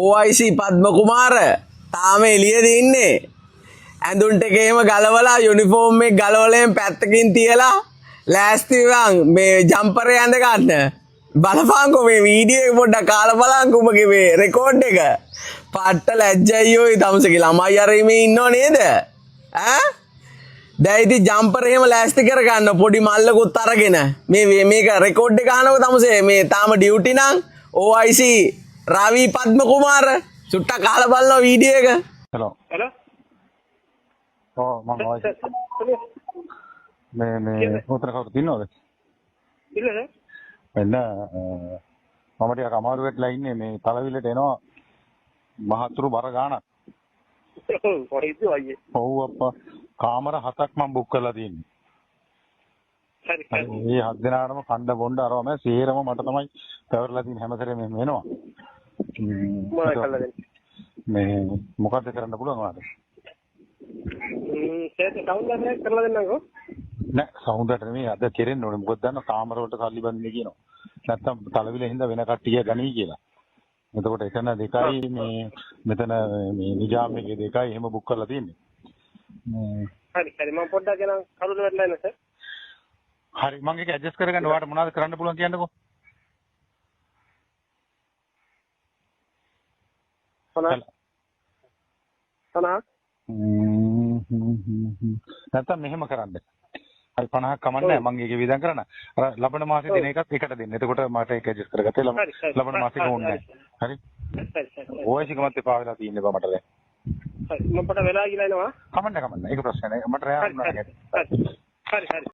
OIC පද්ම කුමාර තාම එළියද ඉන්නේ. ඇඳුම් ටික එහෙම ගලවලා යුනිෆෝම් එක ගලවලෙන් පැත්තකින් තියලා ලෑස්ති වන් මේ ජම්පරේ ඇඳ ගන්න. බලපංකෝ මේ වීඩියෝ එක පොඩ්ඩක් කාලා බලංකෝ උඹගේ මේ රෙකෝඩ් එක. පට්ට ලැජ්ජයි ඔය තමසගේ ළමයි අර මේ ඉන්නව නේද? ඈ? දැන් ඉතින් ජම්පර් එහෙම ලෑස්ති කරගන්න පොඩි මල්ලකුත් අරගෙන මේ මේක රෙකෝඩ් එක අහනකො තමසේ මේ තාම ඩියුටි නම් OIC රවි පද්ම කුමාර සුට්ටක් අහලා බලනවා වීඩියෝ එක. हेलो हेलो මම OIC මේ උත්තර කවුරු තින්නවද? ಇಲ್ಲ ಸರ್ එන්න මම ටිකක් අමාරු වෙట్లా ඉන්නේ මේ තලවිලට එනවා මහතුරු බර ගානක්. කොහෙද අයියේ? ඔව් අප්පා කාමර 7ක් මම බුක් කරලා තියෙන්නේ. හරි හරි. මේ 7 දෙනාටම කණ්ඩ බොණ්ඩ අරවම සේරම මට තමයි පැවරලා තියෙන හැමසරේ මෙහෙම වෙනවා. මොනවද කළාද? මේ මොකද්ද කරන්න පුළුවන් ඔයාලට? සේත් කවුන්ටර් එක කරලා දෙන්නකෝ. නෑ සවුන්ඩට නෙමෙයි අද කෙරෙන්න ඕනේ. මොකද දන්න කාමර වලට සල්ලි බඳින්න කියනවා. නැත්තම් තලවිල හින්දා වෙන කට්ටිය ගනී කියලා. එතකොට එතන දෙකයි මේ මෙතන මේ නිජාම් එකේ දෙකයි එහෙම බුක් කරලා තියෙන්නේ. හරි හරි මම පොඩ්ඩක් ගෙනන් කරුණ වෙట్లా ඉන්න සර්. හරි මම ඒක ඇඩ්ජස්ට් කරගන්න ඔයාලට මොනවද කරන්න පුළුවන් කියන්නකෝ. නැත්තම් මෙහෙම කරන්න. හරි 50ක් කමන්නේ මම ඒක වියදම් කරන්න. අර ලබන මාසේ දින එකක් එකට දෙන්න. එතකොට මට ඒක ඇඩ්ජස්ට් කරගත්තේ ලබන මාසේ ඕනේ නැහැ. හරි. OIC කමත් එපා වෙලා තියෙන්නේ බා මට දැන්. හරි මම පොඩ වෙලා ගිහලා එනවා. කමන්නේ ඒක ප්‍රශ්න නෑ. මට රෑ වුණා නේද? හරි හරි.